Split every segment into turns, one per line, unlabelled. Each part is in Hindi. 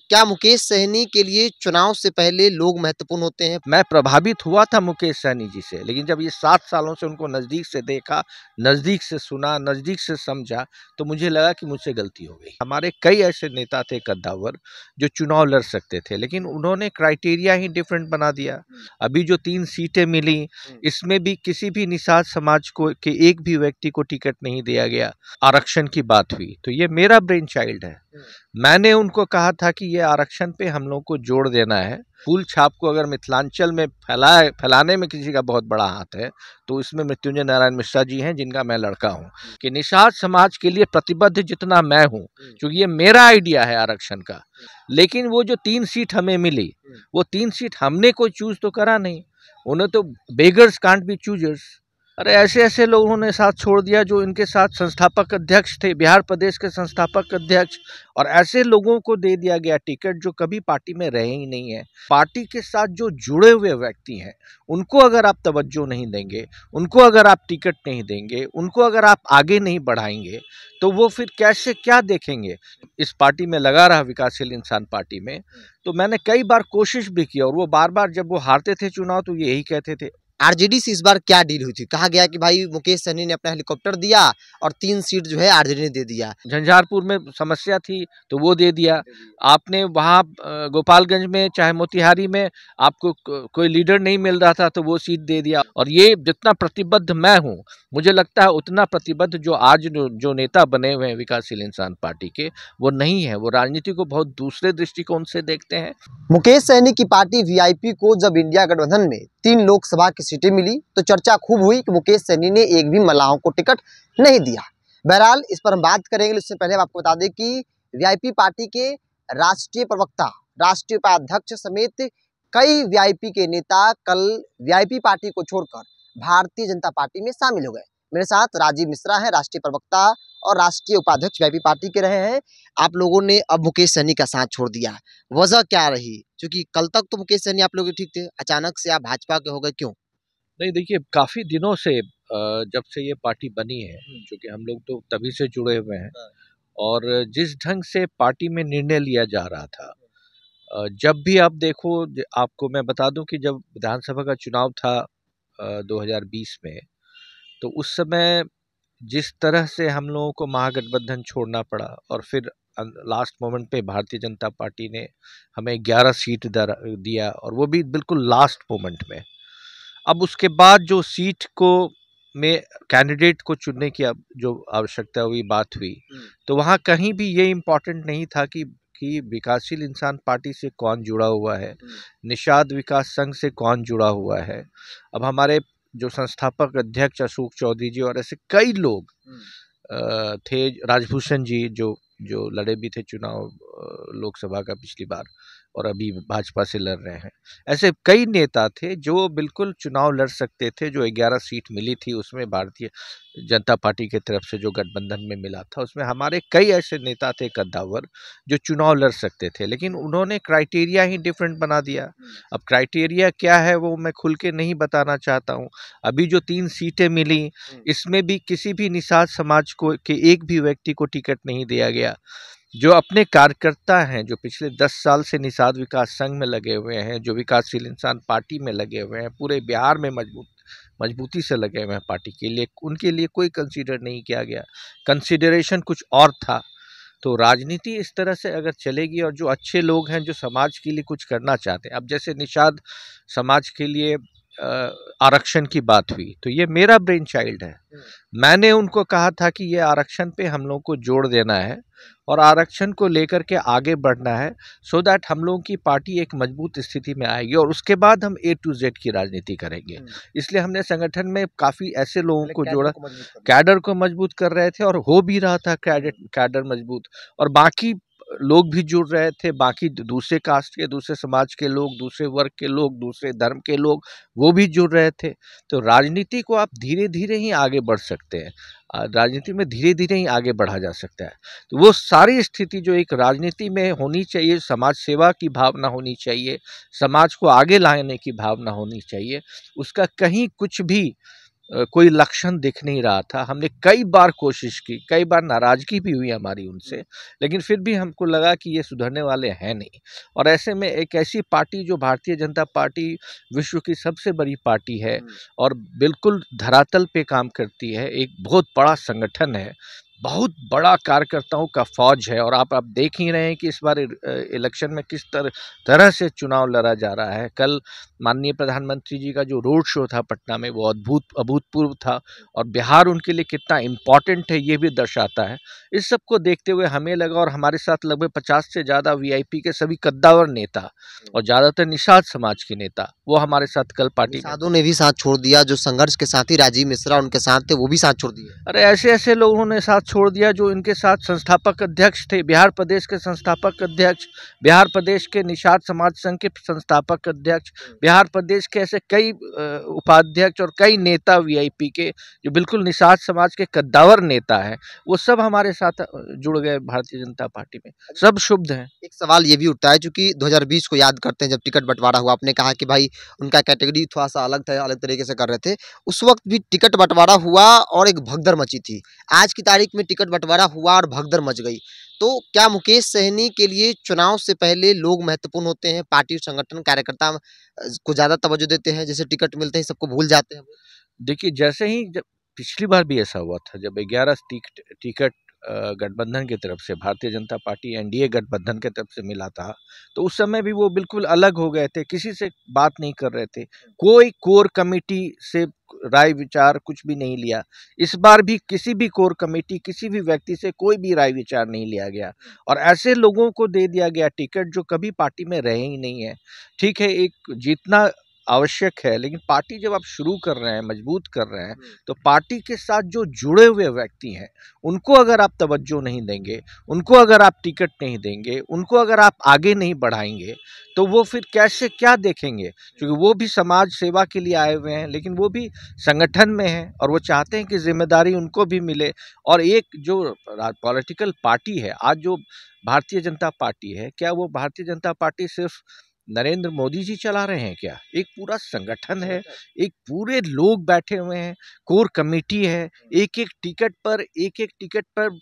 क्या मुकेश सहनी के लिए चुनाव से पहले लोग महत्वपूर्ण होते हैं?
मैं प्रभावित हुआ था मुकेश सहनी जी से, लेकिन जब ये 7 सालों से उनको नज़दीक से देखा, नज़दीक से सुना, नज़दीक से समझा, तो मुझे लगा कि मुझसे गलती हो गई। हमारे कई ऐसे नेता थे कद्दावर जो चुनाव लड़ सकते थे, लेकिन उन्होंने क्राइटेरिया ही डिफरेंट बना दिया। अभी जो 3 सीटें मिली, इसमें भी किसी भी निषाद समाज को के एक भी व्यक्ति को टिकट नहीं दिया गया। आरक्षण की बात हुई, तो ये मेरा ब्रेन चाइल्ड है। मैंने उनको कहा था कि ये आरक्षण पे हम लोग को जोड़ देना है। फूल छाप को अगर मिथिलांचल में फैलाने में किसी का बहुत बड़ा हाथ है, तो इसमें मृत्युंजय नारायण मिश्रा जी हैं, जिनका मैं लड़का हूं। कि निषाद समाज के लिए प्रतिबद्ध जितना मैं हूं, क्योंकि ये मेरा आइडिया है आरक्षण का। लेकिन वो जो 3 सीट हमें मिली, वो 3 सीट हमने कोई चूज तो करा नहीं। उन्हें तो बेगर्स कांट बी चूजर्स। अरे ऐसे ऐसे लोगों ने साथ छोड़ दिया जो इनके साथ संस्थापक अध्यक्ष थे, बिहार प्रदेश के संस्थापक अध्यक्ष, और ऐसे लोगों को दे दिया गया टिकट जो कभी पार्टी में रहे ही नहीं है। पार्टी के साथ जो जुड़े हुए व्यक्ति हैं, उनको अगर आप तवज्जो नहीं देंगे, उनको अगर आप टिकट नहीं देंगे, उनको अगर आप आगे नहीं बढ़ाएंगे, तो वो फिर कैसे क्या देखेंगे। इस पार्टी में लगा रहा, विकासशील इंसान पार्टी में, तो मैंने कई बार कोशिश भी की, और वो बार बार जब वो हारते थे चुनाव तो यही कहते थे।
आरजेडी से इस बार क्या डील हुई थी? कहा गया कि भाई मुकेश सहनी ने अपना हेलीकॉप्टर दिया और 3 सीट जो है आरजेडी ने दे दिया।
झंझारपुर में समस्या थी तो वो दे दिया आपने। वहाँ गोपालगंज में चाहे मोतिहारी में आपको कोई लीडर नहीं मिल रहा था तो वो सीट दे दिया। और ये जितना प्रतिबद्ध मैं हूँ, मुझे लगता है उतना प्रतिबद्ध जो आज जो नेता बने हुए हैं विकासशील इंसान पार्टी के, वो नहीं है। वो राजनीति को बहुत दूसरे दृष्टिकोण से देखते हैं।
मुकेश सहनी की पार्टी वीआईपी को जब इंडिया गठबंधन में 3 लोकसभा की सीटें मिली तो चर्चा खूब हुई कि मुकेश सहनी ने एक भी मल्लाहों को टिकट नहीं दिया। बहरहाल इस पर हम बात करेंगे। इससे पहले हम आपको बता दें कि वीआईपी पार्टी के राष्ट्रीय प्रवक्ता, राष्ट्रीय उपाध्यक्ष समेत कई वीआईपी के नेता कल वीआईपी पार्टी को छोड़कर भारतीय जनता पार्टी में शामिल हो गए। मेरे साथ राजीव मिश्रा है, राष्ट्रीय प्रवक्ता और राष्ट्रीय उपाध्यक्ष वीआईपी पार्टी के रहे हैं। आप लोगों ने अब मुकेश सहनी का साथ छोड़ दिया, वजह क्या रही? क्योंकि कल तक तो मुकेश सहनी आप लोग ठीक थे, अचानक से आप भाजपा के हो गए, क्यों?
नहीं देखिए, काफी दिनों से जब से ये पार्टी बनी है, क्योंकि हम लोग तो तभी से जुड़े हुए हैं, और जिस ढंग से पार्टी में निर्णय लिया जा रहा था, जब भी आप देखो, आपको मैं बता दूं कि जब विधानसभा का चुनाव था 2020 में, तो उस समय जिस तरह से हम लोगों को महागठबंधन छोड़ना पड़ा, और फिर लास्ट मोमेंट पे भारतीय जनता पार्टी ने हमें 11 सीट दिया, और वो भी बिल्कुल लास्ट मोमेंट में। अब उसके बाद जो सीट को में कैंडिडेट को चुनने की जो आवश्यकता हुई, बात हुई, तो वहाँ कहीं भी ये इम्पोर्टेंट नहीं था कि विकासशील इंसान पार्टी से कौन जुड़ा हुआ है, निषाद विकास संघ से कौन जुड़ा हुआ है। अब हमारे जो संस्थापक अध्यक्ष अशोक चौधरी जी और ऐसे कई लोग थे, राजभूषण जी जो लड़े भी थे चुनाव लोकसभा का पिछली बार, और अभी भाजपा से लड़ रहे हैं। ऐसे कई नेता थे जो बिल्कुल चुनाव लड़ सकते थे। जो 11 सीट मिली थी उसमें भारतीय जनता पार्टी की तरफ से जो गठबंधन में मिला था, उसमें हमारे कई ऐसे नेता थे कद्दावर जो चुनाव लड़ सकते थे, लेकिन उन्होंने क्राइटेरिया ही डिफरेंट बना दिया। अब क्राइटेरिया क्या है वो मैं खुल के नहीं बताना चाहता हूँ। अभी जो 3 सीटें मिली, इसमें भी किसी भी निषाद समाज को के एक भी व्यक्ति को टिकट नहीं दिया गया। जो अपने कार्यकर्ता हैं, जो पिछले 10 साल से निषाद विकास संघ में लगे हुए हैं, जो विकासशील इंसान पार्टी में लगे हुए हैं, पूरे बिहार में मजबूती से लगे हुए हैं पार्टी के लिए, उनके लिए कोई कंसीडर नहीं किया गया। कंसीडरेशन कुछ और था। तो राजनीति इस तरह से अगर चलेगी, और जो अच्छे लोग हैं जो समाज के लिए कुछ करना चाहते हैं, अब जैसे निषाद समाज के लिए आरक्षण की बात हुई, तो ये मेरा ब्रेन चाइल्ड है। मैंने उनको कहा था कि ये आरक्षण पे हम लोग को जोड़ देना है और आरक्षण को लेकर के आगे बढ़ना है, सो दैट हम लोगों की पार्टी एक मजबूत स्थिति में आएगी, और उसके बाद हम A to Z की राजनीति करेंगे। इसलिए हमने संगठन में काफ़ी ऐसे लोगों को जोड़ा, कैडर को मजबूत कर रहे थे, और हो भी रहा था कैडर मजबूत, और बाकी लोग भी जुड़ रहे थे, बाकी दूसरे कास्ट के, दूसरे समाज के लोग, दूसरे वर्ग के लोग, दूसरे धर्म के लोग, वो भी जुड़ रहे थे। तो राजनीति को आप धीरे धीरे ही आगे बढ़ सकते हैं, राजनीति में धीरे धीरे ही आगे बढ़ा जा सकता है। तो वो सारी स्थिति जो एक राजनीति में होनी चाहिए, समाज सेवा की भावना होनी चाहिए, समाज को आगे लाने की भावना होनी चाहिए, उसका कहीं कुछ भी कोई लक्षण दिख नहीं रहा था। हमने कई बार कोशिश की, कई बार नाराज़गी भी हुई हमारी उनसे, लेकिन फिर भी हमको लगा कि ये सुधरने वाले हैं नहीं। और ऐसे में एक ऐसी पार्टी जो भारतीय जनता पार्टी विश्व की सबसे बड़ी पार्टी है और बिल्कुल धरातल पे काम करती है, एक बहुत बड़ा संगठन है, बहुत बड़ा कार्यकर्ताओं का फौज है। और आप देख ही रहे हैं कि इस बार इलेक्शन में किस तरह से चुनाव लड़ा जा रहा है। कल माननीय प्रधानमंत्री जी का जो रोड शो था पटना में, वो अभूतपूर्व था और बिहार उनके लिए कितना इम्पोर्टेंट है ये भी दर्शाता है। इस सब को देखते हुए हमें लगा, और हमारे साथ लगभग 50 से ज़्यादा वीआईपी के सभी कद्दावर नेता और ज़्यादातर निषाद समाज के नेता वो हमारे साथ कल पार्टी में।
निषादों ने भी साथ छोड़ दिया, जो संघर्ष के साथी राजीव मिश्रा उनके साथ थे वो भी साथ छोड़ दिए।
अरे ऐसे ऐसे लोगों ने साथ छोड़ दिया जो इनके साथ संस्थापक अध्यक्ष थे, बिहार प्रदेश के संस्थापक अध्यक्ष, बिहार प्रदेश के निषाद समाज संघ के संस्थापक अध्यक्ष, बिहार प्रदेश के ऐसे कई उपाध्यक्ष और कई नेता वीआईपी के जो बिल्कुल निषाद समाज के कद्दावर नेता हैं, वो सब हमारे साथ जुड़ गए भारतीय जनता पार्टी में। सब शुभ हैं।
एक सवाल ये भी उठता है, चूंकि 2020 को याद करते हैं जब टिकट बंटवारा हुआ, आपने कहा कि भाई उनका कैटेगरी थोड़ा सा अलग था, अलग तरीके से कर रहे थे। उस वक्त भी टिकट बंटवारा हुआ और एक भगदड़ मची थी। आज की तारीख में टिकट बंटवारा हुआ और भगदड़ मच गई, तो क्या मुकेश सहनी के लिए चुनाव से पहले लोग महत्वपूर्ण होते हैं? पार्टी संगठन कार्यकर्ता को ज्यादा तवज्जो देते हैं, जैसे टिकट मिलते ही सबको भूल जाते हैं?
देखिए, जैसे ही जब पिछली बार भी ऐसा हुआ था, जब 11 टिकट गठबंधन की तरफ से, भारतीय जनता पार्टी एनडीए गठबंधन की तरफ से मिला था, तो उस समय भी वो बिल्कुल अलग हो गए थे, किसी से बात नहीं कर रहे थे, कोई कोर कमेटी से राय विचार कुछ भी नहीं लिया। इस बार भी किसी भी कोर कमेटी, किसी भी व्यक्ति से कोई भी राय विचार नहीं लिया गया और ऐसे लोगों को दे दिया गया टिकट जो कभी पार्टी में रहे ही नहीं है। ठीक है, एक जीतना आवश्यक है, लेकिन पार्टी जब आप शुरू कर रहे हैं, मजबूत कर रहे हैं, तो पार्टी के साथ जो जुड़े हुए व्यक्ति हैं उनको अगर आप तवज्जो नहीं देंगे, उनको अगर आप टिकट नहीं देंगे, उनको अगर आप आगे नहीं बढ़ाएंगे, तो वो फिर कैसे क्या देखेंगे? क्योंकि वो भी समाज सेवा के लिए आए हुए हैं, लेकिन वो भी संगठन में हैं और वो चाहते हैं कि जिम्मेदारी उनको भी मिले। और एक जो पॉलिटिकल पार्टी है आज, जो भारतीय जनता पार्टी है, क्या वो भारतीय जनता पार्टी सिर्फ नरेंद्र मोदी जी चला रहे हैं क्या? एक पूरा संगठन है, एक पूरे लोग बैठे हुए हैं, कोर कमेटी है, एक एक टिकट पर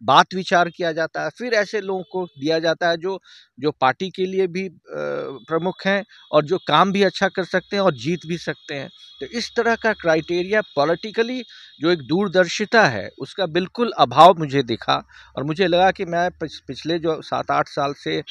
बात विचार किया जाता है, फिर ऐसे लोगों को दिया जाता है जो जो पार्टी के लिए भी प्रमुख हैं और जो काम भी अच्छा कर सकते हैं और जीत भी सकते हैं। तो इस तरह का क्राइटेरिया पॉलिटिकली जो एक दूरदर्शिता है उसका बिल्कुल अभाव मुझे दिखा और मुझे लगा कि मैं पिछले जो 7-8 साल से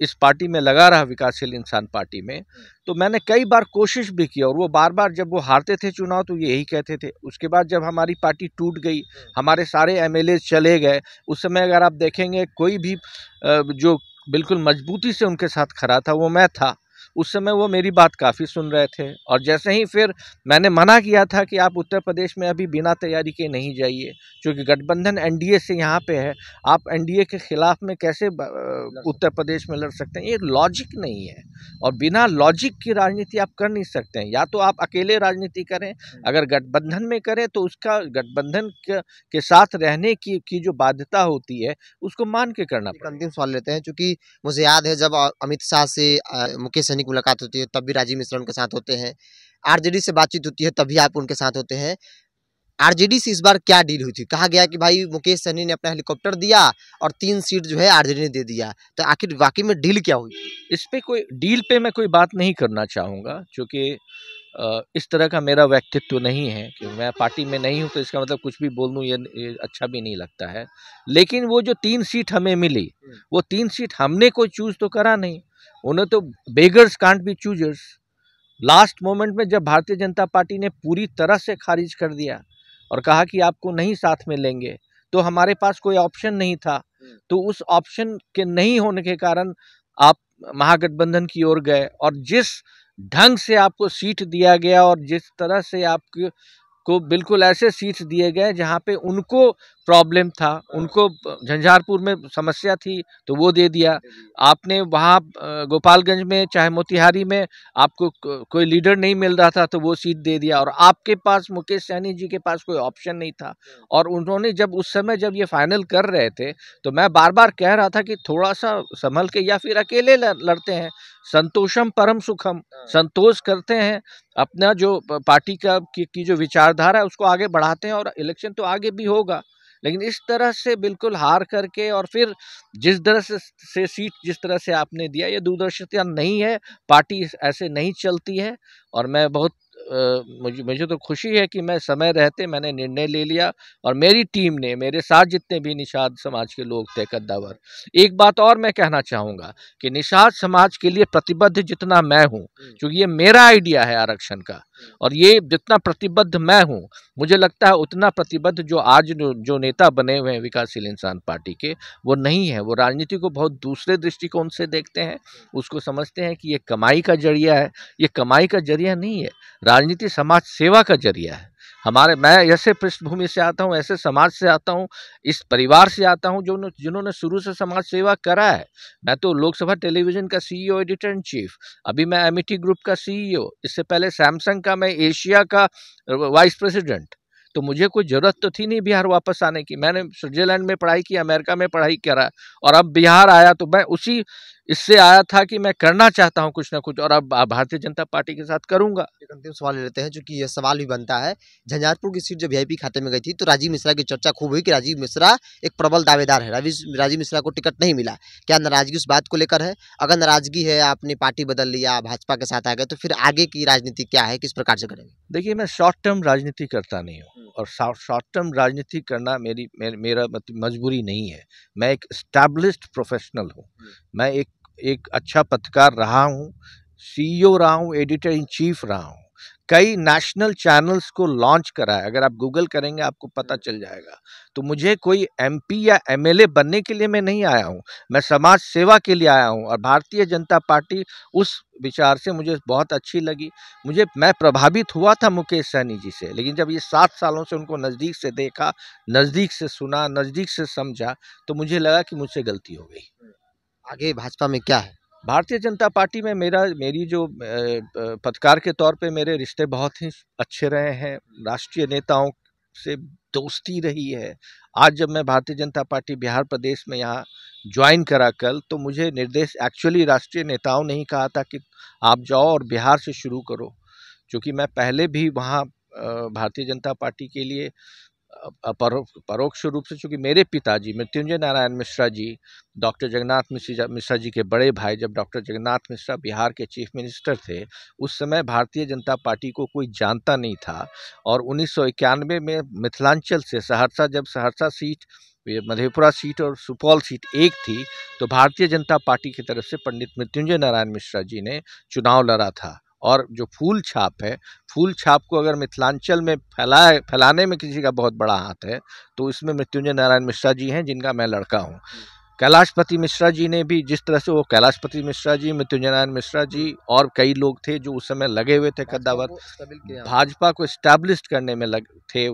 इस पार्टी में लगा रहा, विकासशील इंसान पार्टी में, तो मैंने कई बार कोशिश भी की और वो बार-बार जब वो हारते थे चुनाव तो यही कहते थे। उसके बाद जब हमारी पार्टी टूट गई, हमारे सारे एमएलए चले गए, उस समय अगर आप देखेंगे कोई भी जो बिल्कुल मजबूती से उनके साथ खड़ा था वो मैं था। उस समय वो मेरी बात काफ़ी सुन रहे थे और जैसे ही फिर मैंने मना किया था कि आप उत्तर प्रदेश में अभी बिना तैयारी के नहीं जाइए, क्योंकि गठबंधन एनडीए से यहाँ पे है, आप एनडीए के खिलाफ में कैसे उत्तर प्रदेश में लड़ सकते हैं? ये लॉजिक नहीं है और बिना लॉजिक की राजनीति आप कर नहीं सकते हैं। या तो आप अकेले राजनीति करें, अगर गठबंधन में करें तो उसका गठबंधन के साथ रहने की जो बाध्यता होती है उसको मान के करना पड़ेगा।
अंतिम सवाल लेते हैं, क्योंकि मुझे याद है जब अमित शाह से मुकेश सहनी की मुलाकात होती है तब भी राजीव मिश्रा उनके साथ होते हैं, आरजेडी से बातचीत होती है तभी आप उनके साथ होते हैं। आरजेडी से इस बार क्या डील हुई थी? कहा गया कि भाई मुकेश सहनी ने अपना हेलीकॉप्टर दिया और 3 सीट जो है आरजेडी ने दे दिया, तो आखिर वाकई में डील क्या हुई?
इस पे कोई डील पे मैं कोई बात नहीं करना चाहूँगा, क्योंकि इस तरह का मेरा व्यक्तित्व नहीं है कि मैं पार्टी में नहीं हूँ तो इसका मतलब कुछ भी बोल दूँ, ये अच्छा भी नहीं लगता है। लेकिन वो जो 3 सीट हमें मिली, वो 3 सीट हमने कोई चूज़ तो करा नहीं, उन्हें तो beggars can't be choosers. Last moment में जब भारतीय जनता पार्टी ने पूरी तरह से खारिज कर दिया और कहा कि आपको नहीं साथ में लेंगे, तो हमारे पास कोई ऑप्शन नहीं था। तो उस ऑप्शन के नहीं होने के कारण आप महागठबंधन की ओर गए और जिस ढंग से आपको सीट दिया गया और जिस तरह से आपको बिल्कुल ऐसे सीट्स दिए गए जहां पे उनको प्रॉब्लम था, उनको झंझारपुर में समस्या थी तो वो दे दिया। आपने वहाँ गोपालगंज में चाहे मोतिहारी में आपको कोई लीडर नहीं मिल रहा था तो वो सीट दे दिया। और आपके पास मुकेश सहनी जी के पास कोई ऑप्शन नहीं था। और उन्होंने जब उस समय जब ये फाइनल कर रहे थे तो मैं बार बार कह रहा था कि थोड़ा सा संभल के या फिर अकेले लड़ते हैं, संतोषम परम सुखम, संतोष करते हैं, अपना जो पार्टी की जो विचारधारा है उसको आगे बढ़ाते हैं और इलेक्शन तो आगे भी होगा। लेकिन इस तरह से बिल्कुल हार करके और फिर जिस तरह से सीट जिस तरह से आपने दिया, ये दूरदर्शिता नहीं है, पार्टी ऐसे नहीं चलती है। और मैं बहुत मुझे तो खुशी है कि मैं समय रहते मैंने निर्णय ले लिया और मेरी टीम ने, मेरे साथ जितने भी निषाद समाज के लोग थे कद्दावर। एक बात और मैं कहना चाहूँगा कि निषाद समाज के लिए प्रतिबद्ध जितना मैं हूँ, क्योंकि ये मेरा आइडिया है आरक्षण का, और ये जितना प्रतिबद्ध मैं हूँ मुझे लगता है उतना प्रतिबद्ध जो आज जो नेता बने हुए हैं विकासशील इंसान पार्टी के, वो नहीं है। वो राजनीति को बहुत दूसरे दृष्टिकोण से देखते हैं, उसको समझते हैं कि ये कमाई का जरिया है। ये कमाई का जरिया नहीं है, राजनीति समाज सेवा का जरिया है। मैं ऐसे पृष्ठभूमि से आता हूँ, ऐसे समाज से आता हूँ, इस परिवार से आता हूँ जिन्होंने शुरू से समाज सेवा करा है। मैं तो लोकसभा टेलीविजन का CEO, एडिटर इन चीफ, अभी मैं एमिटी ग्रुप का CEO, इससे पहले सैमसंग का मैं एशिया का वाइस प्रेसिडेंट। तो मुझे कोई ज़रूरत तो थी नहीं बिहार वापस आने की। मैंने स्विट्जरलैंड में पढ़ाई की, अमेरिका में पढ़ाई करा, और अब बिहार आया तो मैं उसी इससे आया था कि मैं करना चाहता हूं कुछ ना कुछ, और अब भारतीय जनता पार्टी के साथ करूंगा।
एक अंतिम सवाल ले लेते हैं, क्योंकि यह सवाल भी बनता है। झंझारपुर की सीट जब VIP खाते में गई थी तो राजीव मिश्रा की चर्चा खूब हुई कि राजीव मिश्रा एक प्रबल दावेदार है, राजीव मिश्रा को टिकट नहीं मिला। क्या नाराजगी उस बात को लेकर है? अगर नाराजगी है, आपने पार्टी बदल लिया, भाजपा के साथ आ गए, तो फिर आगे की राजनीति क्या है, किस प्रकार से करेंगे?
देखिए, मैं शॉर्ट टर्म राजनीति करता नहीं हूँ, और शॉर्ट टर्म राजनीति करना मेरा मजबूरी नहीं है। मैं एक एस्टैब्लिश्ड प्रोफेशनल हूँ। मैं एक अच्छा पत्रकार रहा हूँ, CEO रहा हूँ, एडिटर इन चीफ रहा हूँ, कई नेशनल चैनल्स को लॉन्च करा है। अगर आप गूगल करेंगे आपको पता चल जाएगा। तो मुझे कोई MP या MLA बनने के लिए मैं नहीं आया हूँ, मैं समाज सेवा के लिए आया हूँ। और भारतीय जनता पार्टी उस विचार से मुझे बहुत अच्छी लगी। मैं प्रभावित हुआ था मुकेश सहनी जी से, लेकिन जब ये 7 सालों से उनको नज़दीक से देखा, नज़दीक से सुना, नज़दीक से समझा, तो मुझे लगा कि मुझसे गलती हो गई।
आगे भाजपा में क्या है?
भारतीय जनता पार्टी में मेरी जो पत्रकार के तौर पे मेरे रिश्ते बहुत ही अच्छे रहे हैं, राष्ट्रीय नेताओं से दोस्ती रही है। आज जब मैं भारतीय जनता पार्टी बिहार प्रदेश में यहाँ ज्वाइन करा कल, तो मुझे निर्देश एक्चुअली राष्ट्रीय नेताओं ने ही कहा था कि आप जाओ और बिहार से शुरू करो, क्योंकि मैं पहले भी वहाँ भारतीय जनता पार्टी के लिए परोक्ष रूप से, चूँकि मेरे पिताजी मृत्युंजय नारायण मिश्रा जी, डॉक्टर जगन्नाथ मिश्रा जी के बड़े भाई, जब डॉक्टर जगन्नाथ मिश्रा बिहार के चीफ मिनिस्टर थे, उस समय भारतीय जनता पार्टी को कोई जानता नहीं था। और 1991 में मिथिलांचल से सहरसा सीट, मधेपुरा सीट और सुपौल सीट एक थी, तो भारतीय जनता पार्टी की तरफ से पंडित मृत्युंजय नारायण मिश्रा जी ने चुनाव लड़ा था। और जो फूल छाप है, फूल छाप को अगर मिथिलांचल में फैलाने में किसी का बहुत बड़ा हाथ है तो इसमें मृत्युंजय नारायण मिश्रा जी हैं, जिनका मैं लड़का हूं। कैलाशपति मिश्रा जी ने भी, जिस तरह से वो कैलाशपति मिश्रा जी, मृत्युंजय नारायण मिश्रा जी और कई लोग थे जो उस समय लगे हुए थे कद्दावर, भाजपा को एस्टैब्लिश करने में थे।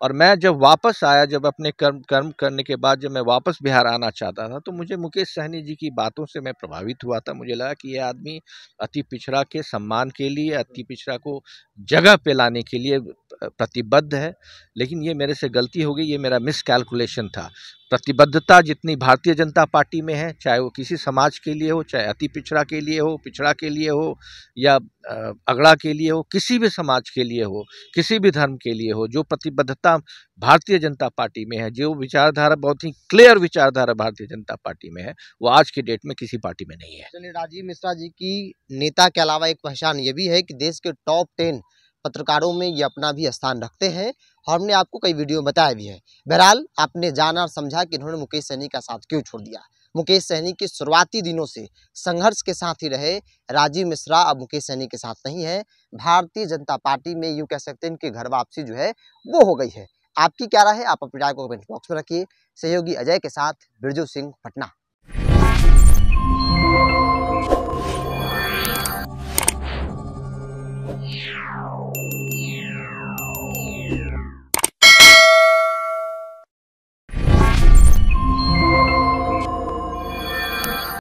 और मैं जब वापस आया, जब अपने कर्म करने के बाद जब मैं वापस बिहार आना चाहता था, तो मुझे मुकेश सहनी जी की बातों से मैं प्रभावित हुआ था। मुझे लगा कि ये आदमी अति पिछड़ा के सम्मान के लिए, अति पिछड़ा को जगह पे लाने के लिए प्रतिबद्ध है। लेकिन ये मेरे से गलती हो गई, ये मेरा मिसकैलकुलेशन था। प्रतिबद्धता जितनी भारतीय जनता पार्टी में है, चाहे वो किसी समाज के लिए हो, चाहे अति पिछड़ा के लिए हो, पिछड़ा के लिए हो, या अगड़ा के लिए हो, किसी भी समाज के लिए हो, किसी भी धर्म के लिए हो, जो प्रतिबद्धता भारतीय जनता पार्टी में है, जो विचारधारा, बहुत ही क्लियर विचारधारा भारतीय जनता पार्टी में है, वो आज के डेट में किसी पार्टी में नहीं है।
चलिए, राजीव मिश्रा जी की नेता के अलावा एक पहचान ये भी है कि देश के टॉप 10 पत्रकारों में ये अपना भी स्थान रखते हैं, और हमने आपको कई वीडियो में बताया भी है। बहरहाल, आपने जाना और समझा कि इन्होंने मुकेश सहनी का साथ क्यों छोड़ दिया। मुकेश सहनी के शुरुआती दिनों से संघर्ष के साथ ही रहे राजीव मिश्रा, अब मुकेश सहनी के साथ नहीं है। भारतीय जनता पार्टी में यूँ कह सकते हैं इनकी घर वापसी जो है वो हो गई है। आपकी क्या राय है? आप अपनी राय को कमेंट बॉक्स में रखिए। सहयोगी अजय के साथ बिरजू सिंह, पटना।
Yeah.